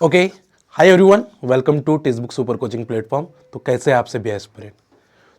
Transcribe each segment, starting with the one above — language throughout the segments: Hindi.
Okay, hi everyone, welcome to text book super coaching platform. तो कैसे हैं आप सभी एस्पिरेंट।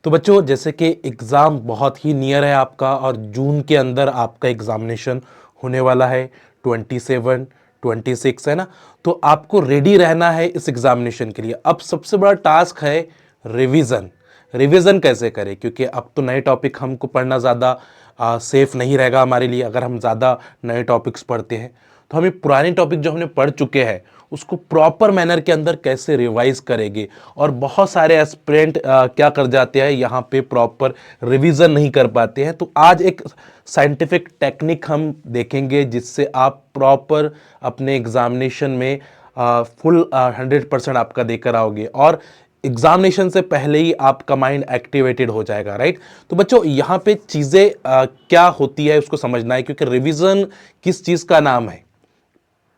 तो बच्चों, जैसे कि एग्ज़ाम बहुत ही नियर है आपका और जून के अंदर आपका एग्जामिनेशन होने वाला है। 27 26 है ना। तो आपको रेडी रहना है इस एग्जामिनेशन के लिए। अब सबसे बड़ा टास्क है रिवीजन। रिवीजन कैसे करें, क्योंकि अब तो नए टॉपिक हमको पढ़ना ज़्यादा सेफ नहीं रहेगा हमारे लिए। अगर हम ज़्यादा नए टॉपिक्स पढ़ते हैं तो हमें पुराने टॉपिक जो हमने पढ़ चुके हैं उसको प्रॉपर मैनर के अंदर कैसे रिवाइज करेंगे। और बहुत सारे एस्पिरेंट क्या कर जाते हैं, यहाँ पे प्रॉपर रिवीजन नहीं कर पाते हैं। तो आज एक साइंटिफिक टेक्निक हम देखेंगे जिससे आप प्रॉपर अपने एग्जामिनेशन में फुल 100% आपका देकर आओगे और एग्जामिनेशन से पहले ही आपका माइंड एक्टिवेटेड हो जाएगा, राइट। तो बच्चों, यहाँ पे चीज़ें क्या होती है उसको समझना है, क्योंकि रिवीजन किस चीज़ का नाम है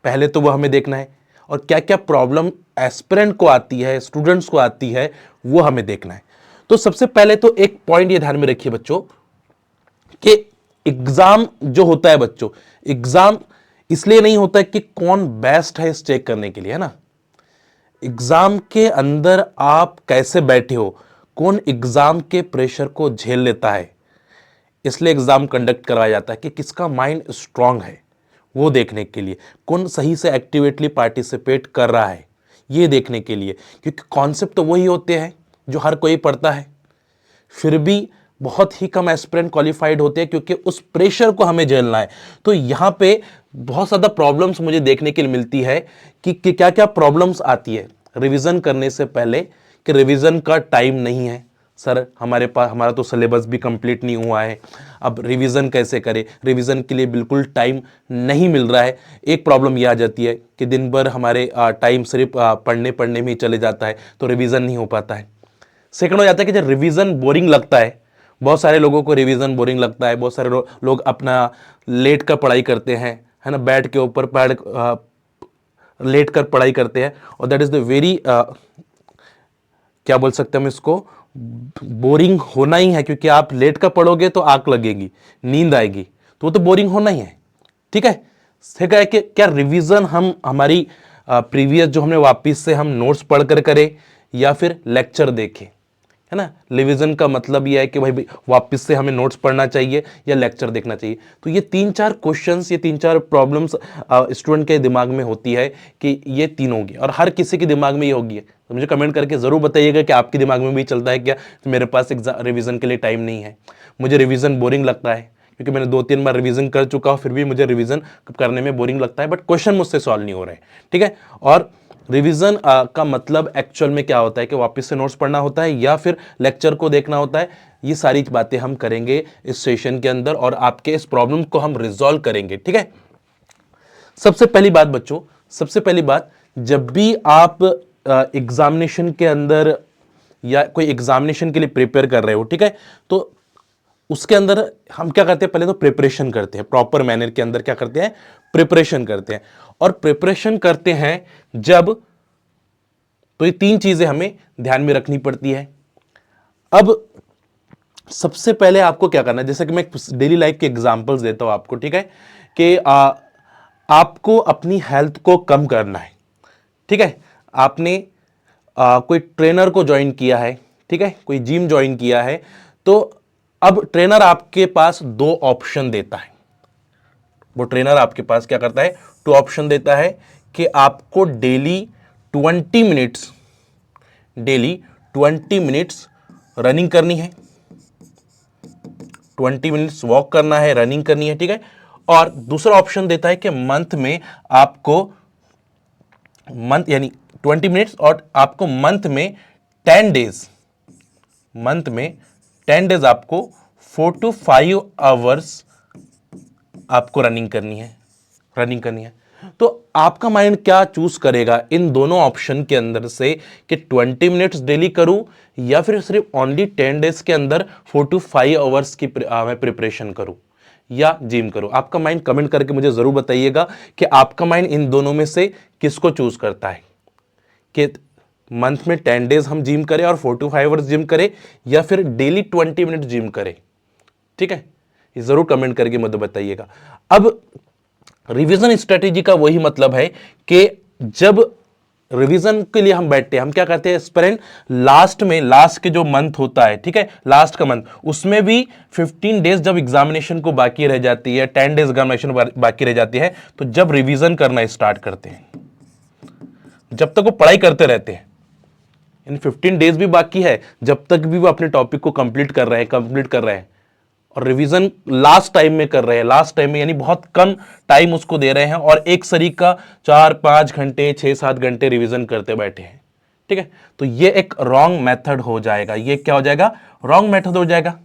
पहले तो वो हमें देखना है, और क्या क्या प्रॉब्लम एस्पिरेंट को आती है, स्टूडेंट्स को आती है, वो हमें देखना है। तो सबसे पहले तो एक पॉइंट ये ध्यान में रखिए बच्चों कि एग्जाम जो होता है बच्चों, एग्जाम इसलिए नहीं होता है कि कौन बेस्ट है इस चेक करने के लिए, है ना। एग्जाम के अंदर आप कैसे बैठे हो, कौन एग्जाम के प्रेशर को झेल लेता है, इसलिए एग्जाम कंडक्ट करवाया जाता है कि किसका माइंड स्ट्रांग है वो देखने के लिए, कौन सही से एक्टिवेटली पार्टिसिपेट कर रहा है ये देखने के लिए। क्योंकि कॉन्सेप्ट तो वही होते हैं जो हर कोई पढ़ता है, फिर भी बहुत ही कम एस्पिरेंट क्वालिफाइड होते हैं क्योंकि उस प्रेशर को हमें झेलना है। तो यहाँ पे बहुत ज़्यादा प्रॉब्लम्स मुझे देखने के लिए मिलती है कि क्या क्या प्रॉब्लम्स आती है रिवीजन करने से पहले। कि रिवीजन का टाइम नहीं है सर, हमारे पास हमारा तो सिलेबस भी कंप्लीट नहीं हुआ है, अब रिवीजन कैसे करें, रिवीजन के लिए बिल्कुल टाइम नहीं मिल रहा है। एक प्रॉब्लम ये आ जाती है कि दिन भर हमारे टाइम सिर्फ पढ़ने पढ़ने में ही चले जाता है, तो रिवीजन नहीं हो पाता है। सेकंड हो जाता है कि जब रिवीजन बोरिंग लगता है, बहुत सारे लोगों को रिवीजन बोरिंग लगता है, बहुत सारे लोग अपना लेट कर पढ़ाई करते हैं, है ना, बेड के ऊपर पैड लेट कर पढ़ाई करते हैं, और दैट इज द वेरी क्या बोल सकते हैं हम इसको, बोरिंग होना ही है। क्योंकि आप लेट कर पढ़ोगे तो आंख लगेगी, नींद आएगी, तो वो तो बोरिंग होना ही है, ठीक है। सेकंड है कि क्या रिवीजन हम हमारी प्रीवियस जो हमने वापस से हम नोट्स पढ़ कर करें या फिर लेक्चर देखें, है ना। रिवीजन का मतलब यह है कि भाई वापस से हमें नोट्स पढ़ना चाहिए या लेक्चर देखना चाहिए। तो ये तीन चार क्वेश्चंस, ये तीन चार प्रॉब्लम्स स्टूडेंट के दिमाग में होती है कि ये तीन होगी, और हर किसी के दिमाग में ये होगी। तो मुझे कमेंट करके जरूर बताइएगा कि आपके दिमाग में भी चलता है क्या, तो मेरे पास रिवीजन के लिए टाइम नहीं है, मुझे रिवीजन बोरिंग लगता है, क्योंकि मैंने 2-3 बार रिवीजन कर चुका हूं, फिर भी मुझे रिवीजन करने में बोरिंग लगता है, बट क्वेश्चन मुझसे सॉल्व नहीं हो रहे, ठीक है। और रिवीजन का मतलब एक्चुअल में क्या होता है कि वापस से नोट्स पढ़ना होता है या फिर लेक्चर को देखना होता है, ये सारी बातें हम करेंगे इस सेशन के अंदर और आपके इस प्रॉब्लम को हम रिजॉल्व करेंगे, ठीक है। सबसे पहली बात बच्चों, सबसे पहली बात, जब भी आप एग्जामिनेशन के अंदर या कोई एग्जामिनेशन के लिए प्रिपेयर कर रहे हो, ठीक है, तो उसके अंदर हम क्या करते हैं, पहले तो प्रिपरेशन करते हैं, प्रॉपर मैनर के अंदर क्या करते हैं, प्रिपरेशन करते हैं। और प्रिपरेशन करते हैं जब, तो ये तीन चीजें हमें ध्यान में रखनी पड़ती है। अब सबसे पहले आपको क्या करना है, जैसे कि मैं डेली लाइफ के एग्जांपल्स देता हूं आपको, ठीक है, कि आपको अपनी हेल्थ को कम करना है, ठीक है। आपने कोई ट्रेनर को ज्वाइन किया है, ठीक है, कोई जिम ज्वाइन किया है, तो अब ट्रेनर आपके पास दो ऑप्शन देता है। वो ट्रेनर आपके पास क्या करता है, टू ऑप्शन देता है कि आपको डेली 20 मिनट्स रनिंग करनी है, 20 मिनट्स वॉक करना है, रनिंग करनी है, ठीक है। और दूसरा ऑप्शन देता है कि मंथ में आपको, मंथ यानी 20 मिनट्स, और आपको मंथ में 10 डेज आपको 4 to 5 आवर्स आपको रनिंग करनी है। तो आपका माइंड क्या चूज करेगा इन दोनों ऑप्शन के अंदर से, कि 20 मिनट्स डेली करूं या फिर सिर्फ ओनली 10 डेज के अंदर 4 to 5 आवर्स की मैं प्रिपरेशन करूं या जिम करूं। आपका माइंड कमेंट करके मुझे जरूर बताइएगा कि आपका माइंड इन दोनों में से किसको चूज करता है, कि मंथ में 10 डेज हम जिम करें और 4 to 5 आवर्स जिम करें, या फिर डेली 20 मिनट जिम करें, ठीक है। ये जरूर कमेंट करके मुझे बताइएगा। अब रिवीजन स्ट्रेटेजी का वही मतलब है कि जब रिवीजन के लिए हम बैठते हैं, हम क्या करते हैं एस्पिरेंट, लास्ट में, लास्ट के जो मंथ होता है, ठीक है, लास्ट का मंथ, उसमें भी 15 डेज जब एग्जामिनेशन को बाकी रह जाती है, 10 डेज एग्जामिनेशन बाकी रह जाती है, तो जब रिवीजन करना स्टार्ट करते हैं, जब तक वो पढ़ाई करते रहते हैं, इन 15 डेज भी बाकी है, जब तक भी वो अपने टॉपिक को कंप्लीट कर रहे हैं और रिवीजन लास्ट टाइम में कर रहे हैं, लास्ट टाइम में यानी बहुत कम टाइम उसको दे रहे हैं और एक शरीक का 4-5 घंटे 6-7 घंटे रिवीजन करते बैठे हैं, ठीक है, तो ये एक रॉन्ग मेथड हो जाएगा। ये क्या हो जाएगा? रॉन्ग मेथड हो जाएगा।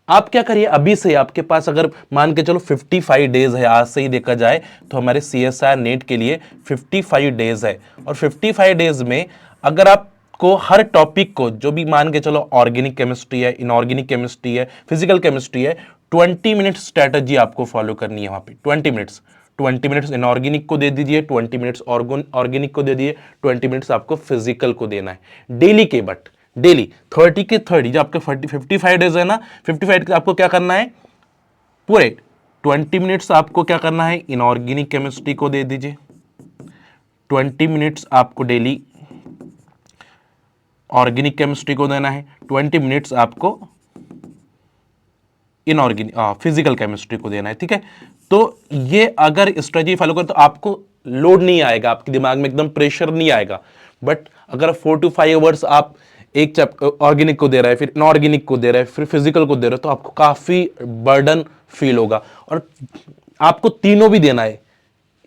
आप क्या करिए, अभी से आपके पास अगर मान के चलो 55 डेज है, आज से ही देखा जाए तो हमारे CSIR नेट के लिए 55 डेज है, और 55 डेज में अगर आपको हर टॉपिक को, जो भी मान के चलो ऑर्गेनिक केमिस्ट्री है, इनऑर्गेनिक केमिस्ट्री है, फिजिकल केमिस्ट्री है, 20 मिनट स्ट्रेटजी आपको फॉलो करनी है वहां पे। 20 मिनट्स इनऑर्गेनिक को दे दीजिए, 20 मिनट्स ऑर्गेनिक को दे दीजिए, 20 मिनट्स आपको फिजिकल को देना है डेली के। बट डेली 30 के 30, जो आपके 55 डेज है ना, 55 के आपको क्या करना है, पूरे 20 मिनट्स आपको क्या करना है, इनऑर्गेनिक केमिस्ट्री को दे दीजिए, 20 मिनट्स आपको डेली ऑर्गेनिक केमिस्ट्री को देना है, 20 मिनट्स आपको इनऑर्गेनिक फिजिकल केमिस्ट्री को देना है, ठीक है। तो ये अगर स्ट्रेटजी फॉलो करें तो आपको लोड नहीं आएगा, आपके दिमाग में एकदम प्रेशर नहीं आएगा। बट अगर 4 to 5 आवर्स आप एक चैप्टर ऑर्गेनिक को दे रहे हैं, फिर इनऑर्गेनिक को दे रहे हैं, फिर फिजिकल को दे रहे हो, तो आपको काफी बर्डन फील होगा। और आपको तीनों भी देना है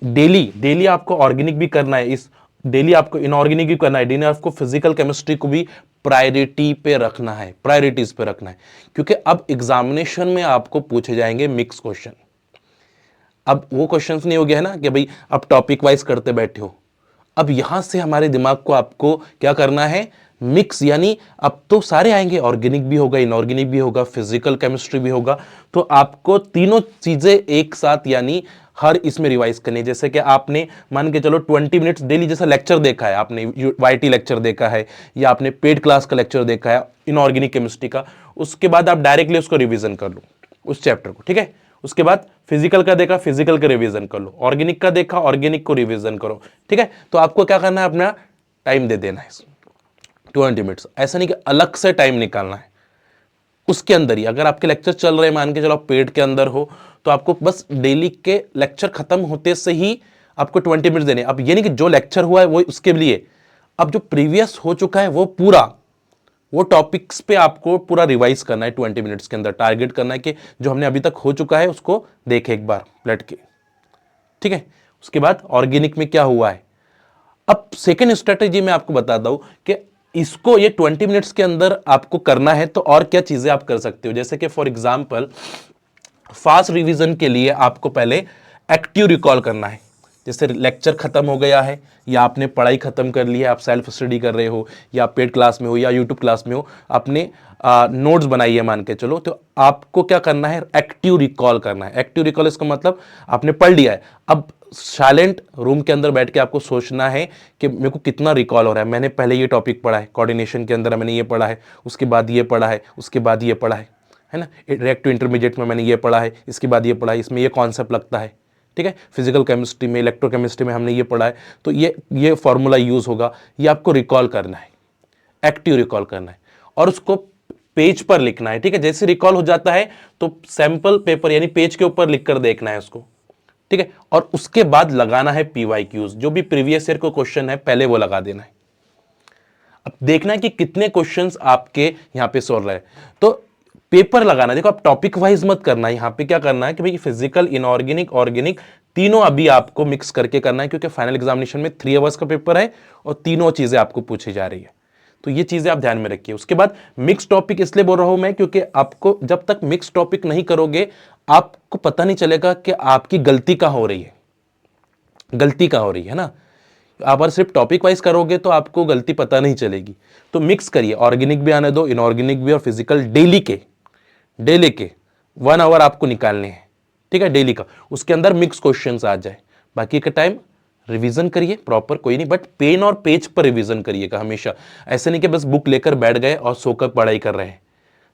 डेली, डेली आपको ऑर्गेनिक भी करना है, इस डेली आपको इनऑर्गेनिक भी करना है, डेली आपको फिजिकल केमिस्ट्री को भी प्रायोरिटी पे रखना है, प्रायोरिटीज पे रखना है, क्योंकि अब एग्जामिनेशन में आपको पूछे जाएंगे मिक्स क्वेश्चन। अब वो क्वेश्चंस नहीं हो गया है ना कि भाई अब टॉपिक वाइज करते बैठे हो, अब यहां से हमारे दिमाग को आपको क्या करना है, मिक्स, यानी अब तो सारे आएंगे, ऑर्गेनिक भी होगा, इनऑर्गेनिक भी होगा, फिजिकल केमिस्ट्री भी होगा, तो आपको तीनों चीजें एक साथ यानी हर इसमें रिवाइज करनी है। जैसे कि आपने मान के चलो 20 मिनट्स डेली जैसा लेक्चर देखा है, आपने YT लेक्चर देखा है या आपने पेड क्लास का लेक्चर देखा है इनऑर्गेनिक केमिस्ट्री का, उसके बाद आप डायरेक्टली उसको रिवीजन कर लो उस चैप्टर को, ठीक है। उसके बाद फिजिकल का देखा, फिजिकल का रिवीजन कर लो, ऑर्गेनिक का देखा, ऑर्गेनिक को रिवीजन करो, ठीक है। तो आपको क्या करना है, अपना टाइम दे देना है 20 मिनट्स, ऐसा नहीं कि अलग से टाइम निकालना है। उसके अंदर ही अगर आपके लेक्चर चल रहे हैं, मान के चलो आप पेड के अंदर हो, तो आपको बस डेली के लेक्चर खत्म होते से ही आपको 20 मिनट्स देने। अब ये नहीं कि जो लेक्चर हुआ है वो उसके लिए, अब जो प्रीवियस हो चुका है वो पूरा, वो टॉपिक्स पे आपको पूरा रिवाइज करना है 20 मिनट्स के अंदर। टारगेट करना है कि जो हमने अभी तक हो चुका है उसको देखे एक बार पलट के, ठीक है। उसके बाद ऑर्गेनिक में क्या हुआ है। अब सेकेंड स्ट्रेटेजी में आपको बताता हूं कि इसको ये 20 मिनट्स के अंदर आपको करना है, तो और क्या चीजें आप कर सकते हो। जैसे कि फॉर एग्जांपल फास्ट रिवीजन के लिए आपको पहले एक्टिव रिकॉल करना है। जैसे लेक्चर खत्म हो गया है या आपने पढ़ाई खत्म कर ली है, आप सेल्फ स्टडी कर रहे हो या पेड क्लास में हो या यूट्यूब क्लास में हो, आपने नोट्स बनाई है मान के चलो, तो आपको क्या करना है, एक्टिव रिकॉल करना है। एक्टिव रिकॉल इसका मतलब आपने पढ़ लिया है, अब साइलेंट रूम के अंदर बैठ के आपको सोचना है कि मेरे को कितना रिकॉल हो रहा है। मैंने पहले ये टॉपिक पढ़ा है, कोऑर्डिनेशन के अंदर मैंने ये पढ़ा है, उसके बाद ये पढ़ा है, उसके बाद ये पढ़ा है ना, डायरेक्ट टू इंटरमीडिएट में मैंने ये पढ़ा है, इसके बाद ये पढ़ा है, इसमें ये कॉन्सेप्ट लगता है, ठीक है। फिजिकल केमिस्ट्री में, इलेक्ट्रोकेमिस्ट्री में हमने ये पढ़ा है, तो ये फॉर्मूला यूज होगा। ये आपको रिकॉल करना है, एक्टिव रिकॉल करना है और उसको पेज पर लिखना है, ठीक है। जैसे रिकॉल हो जाता है तो सैंपल पेपर यानी पेज के ऊपर लिखकर देखना है उसको, ठीक है। और उसके बाद लगाना है PYQs, जो भी प्रीवियस ईयर को क्वेश्चन है पहले वो लगा देना है। अब देखना है कि कितने क्वेश्चंस आपके यहां पे सॉल्व रहे, तो पेपर लगाना। देखो आप टॉपिक वाइज मत करना है, यहां पे क्या करना है कि भाई फिजिकल, इनऑर्गेनिक, ऑर्गेनिक तीनों अभी आपको मिक्स करके करना है, क्योंकि फाइनल एग्जामिनेशन में 3 आवर्स का पेपर है और तीनों चीजें आपको पूछी जा रही है, तो ये चीजें आप ध्यान में रखिए। उसके बाद मिक्स टॉपिक इसलिए बोल रहा हूं मैं, क्योंकि आपको जब तक मिक्स टॉपिक नहीं करोगे आपको पता नहीं चलेगा कि आपकी गलती कहां हो रही है, गलती कहां हो रही है ना। आप अगर सिर्फ टॉपिक वाइज करोगे तो आपको गलती पता नहीं चलेगी। तो मिक्स करिए, ऑर्गेनिक भी आने दो, इनऑर्गेनिक भी और फिजिकल डेली के 1 आवर आपको निकालने हैं, ठीक है, डेली का। उसके अंदर मिक्स क्वेश्चंस आ जाए, बाकी का टाइम रिवीजन करिए प्रॉपर, कोई नहीं, बट पेन और पेज पर रिवीजन करिएगा हमेशा। ऐसे नहीं कि बस बुक लेकर बैठ गए और सोकर पढ़ाई कर रहे हैं,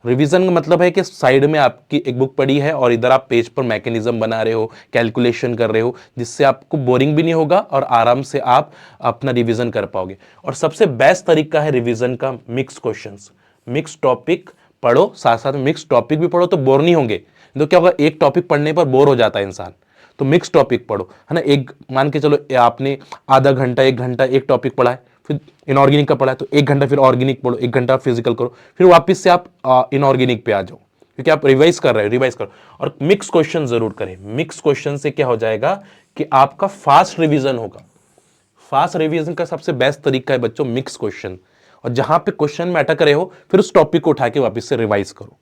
रिवीजन का मतलब है कि साइड में आपकी एक बुक पड़ी है और इधर आप पेज पर मैकेनिज्म बना रहे हो, कैलकुलेशन कर रहे हो, जिससे आपको बोरिंग भी नहीं होगा और आराम से आप अपना रिवीजन कर पाओगे। और सबसे बेस्ट तरीका है रिवीजन का मिक्स क्वेश्चंस। मिक्स टॉपिक पढ़ो, साथ साथ में मिक्स टॉपिक भी पढ़ो तो बोर नहीं होंगे। तो क्या होगा, एक टॉपिक पढ़ने पर बोर हो जाता है इंसान, तो मिक्स टॉपिक पढ़ो, है ना। एक मान के चलो आपने आधा घंटा 1 घंटा एक टॉपिक पढ़ा है, फिर इनऑर्गेनिक का पढ़ा है तो 1 घंटा फिर ऑर्गेनिक पढ़ो, 1 घंटा फिजिकल करो, फिर वापस से आप इनऑर्गेनिक पे आ जाओ, क्योंकि आप रिवाइज कर रहे हो, रिवाइज करो। और मिक्स क्वेश्चन जरूर करें। मिक्स क्वेश्चन से क्या हो जाएगा कि आपका फास्ट रिवीजन होगा। फास्ट रिवीजन का सबसे बेस्ट तरीका है बच्चों मिक्स क्वेश्चन। और जहां पे क्वेश्चन में अटक रहे हो फिर उस टॉपिक को उठा के वापस से रिवाइज करो।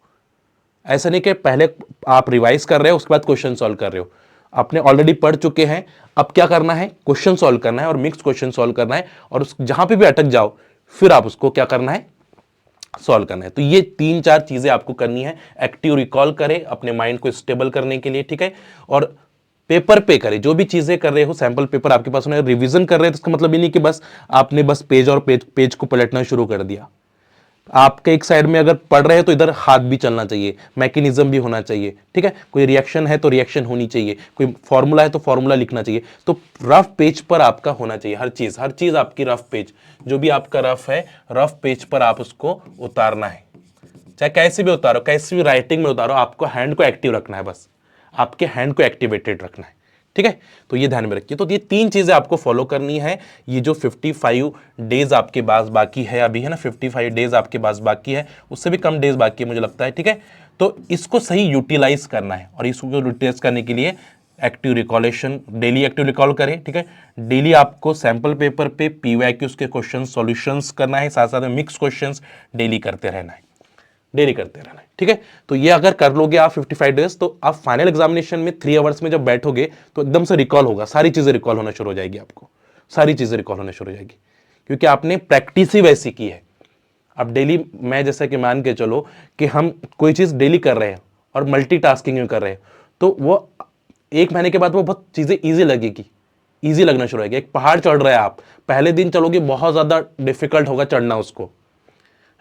ऐसा नहीं कि पहले आप रिवाइज कर रहे हो उसके बाद क्वेश्चन सॉल्व कर रहे हो। आपने ऑलरेडी पढ़ चुके हैं, अब क्या करना है, क्वेश्चन सॉल्व करना है और मिक्स क्वेश्चन सॉल्व करना है। और उस जहां पे भी अटक जाओ फिर आप उसको क्या करना है, सॉल्व करना है। तो ये 3-4 चीजें आपको करनी है। एक्टिव रिकॉल करें अपने माइंड को स्टेबल करने के लिए, ठीक है। और पेपर पे करें, जो भी चीजें कर रहे हो सैंपल पेपर आपके पास होना है। रिवीजन कर रहे हैं तो इसका मतलब ये नहीं कि बस आपने बस पेज और पेज को पलटना शुरू कर दिया। आपके एक साइड में अगर पढ़ रहे हैं तो इधर हाथ भी चलना चाहिए, मैकेनिज्म भी होना चाहिए, ठीक है। कोई रिएक्शन है तो रिएक्शन होनी चाहिए, कोई फॉर्मूला है तो फॉर्मूला लिखना चाहिए। तो रफ पेज पर आपका होना चाहिए हर चीज आपकी रफ पेज, जो भी आपका रफ है रफ पेज पर आप उसको उतारना है। चाहे कैसे भी उतारो, कैसे भी राइटिंग में उतारो, आपको हैंड को एक्टिव रखना है, बस आपके हैंड को एक्टिवेटेड रखना है, ठीक है। तो ये ध्यान में रखिए। तो ये 3 चीजें आपको फॉलो करनी है। ये जो 55 डेज आपके पास बाकी है अभी, है ना, 55 डेज आपके पास बाकी है, उससे भी कम डेज बाकी है मुझे लगता है, ठीक है। तो इसको सही यूटिलाइज करना है और इसको यूटिलाइज करने के लिए active recollection, daily active recall करें, ठीक है। डेली आपको सैंपल पेपर पे पीवाईक्यूज के क्वेश्चन सॉल्यूशंस करना है, साथ साथ में मिक्स क्वेश्चंस डेली करते रहना है, डेली करते रहना है, ठीक है। तो ये अगर कर लोगे आप 55 डेज, तो आप फाइनल एग्जामिनेशन में 3 आवर्स में जब बैठोगे तो एकदम से रिकॉल होगा, सारी चीजें रिकॉल होना शुरू हो जाएगी, आपको सारी चीजें रिकॉल होना शुरू हो जाएगी, क्योंकि आपने प्रैक्टिस ही वैसी की है। अब डेली, मैं जैसा कि मान के चलो कि हम कोई चीज डेली कर रहे हैं और मल्टीटास्किंग में कर रहे हैं, तो वो 1 महीने के बाद वो बहुत चीजें ईजी लगेगी, ईजी लगना शुरू होगी। एक पहाड़ चढ़ रहे हैं आप, पहले दिन चलोगे बहुत ज्यादा डिफिकल्ट होगा चढ़ना उसको,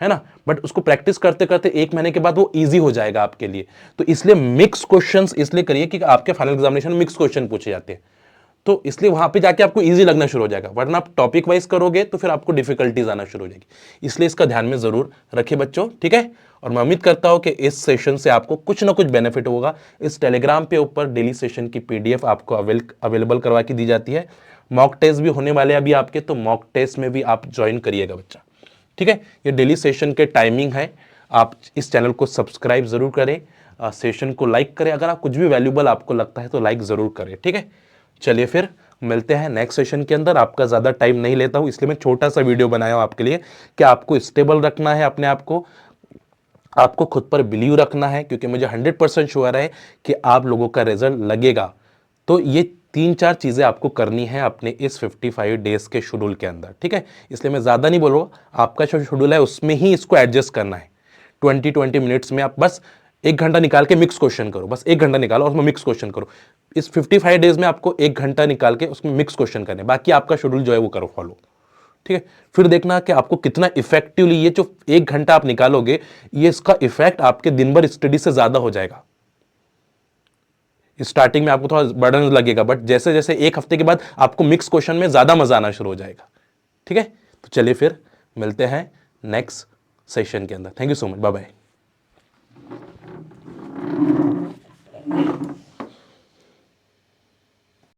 है ना, बट उसको प्रैक्टिस करते करते 1 महीने के बाद वो इजी हो जाएगा आपके लिए। तो इसलिए मिक्स क्वेश्चंस इसलिए करिए कि आपके फाइनल एग्जामिनेशन में मिक्स क्वेश्चन पूछे जाते हैं, तो इसलिए वहां पे जाके आपको इजी लगना शुरू हो जाएगा। वरना आप टॉपिक वाइज करोगे तो फिर आपको डिफिकल्टीज आना शुरू हो जाएगी। इसलिए इसका ध्यान में जरूर रखिए बच्चों, ठीक है। और मैं उम्मीद करता हूं कि इस सेशन से आपको कुछ ना कुछ बेनिफिट होगा। इस टेलीग्राम पे ऊपर डेली सेशन की पीडीएफ आपको अवेलेबल करवा के दी जाती है। मॉक टेस्ट भी होने वाले अभी आपके, तो मॉक टेस्ट में भी आप ज्वाइन करिएगा बच्चा, ठीक है। ये डेली सेशन के टाइमिंग है। आप इस चैनल को सब्सक्राइब जरूर करें, सेशन को लाइक करें, अगर आप कुछ भी वैल्यूबल आपको लगता है तो लाइक जरूर करें, ठीक है। चलिए फिर मिलते हैं नेक्स्ट सेशन के अंदर। आपका ज़्यादा टाइम नहीं लेता हूं, इसलिए मैं छोटा सा वीडियो बनाया हूं आपके लिए कि आपको स्टेबल रखना है अपने आप को, आपको खुद पर बिलीव रखना है, क्योंकि मुझे 100% श्योर है कि आप लोगों का रिजल्ट लगेगा। तो ये 3-4 चीज़ें आपको करनी है अपने इस 55 डेज के शेड्यूल के अंदर, ठीक है। इसलिए मैं ज़्यादा नहीं बोल रहा हूँ, आपका जो शेड्यूल है उसमें ही इसको एडजस्ट करना है। 20 मिनट्स में आप बस 1 घंटा निकाल के मिक्स क्वेश्चन करो, बस 1 घंटा निकालो और उसमें मिक्स क्वेश्चन करो। इस 55 डेज में आपको 1 घंटा निकाल के उसमें मिक्स क्वेश्चन करने, बाकी आपका शेड्यूल जो है वो करो फॉलो, ठीक है। फिर देखना कि आपको कितना इफेक्टिवली ये जो 1 घंटा आप निकालोगे, ये इसका इफेक्ट आपके दिन भर स्टडी से ज्यादा हो जाएगा। स्टार्टिंग में आपको थोड़ा बर्डन लगेगा, बट जैसे जैसे 1 हफ्ते के बाद आपको मिक्स क्वेश्चन में ज्यादा मजा आना शुरू हो जाएगा, ठीक है। तो चलिए फिर मिलते हैं नेक्स्ट सेशन के अंदर। Thank you so much, bye bye.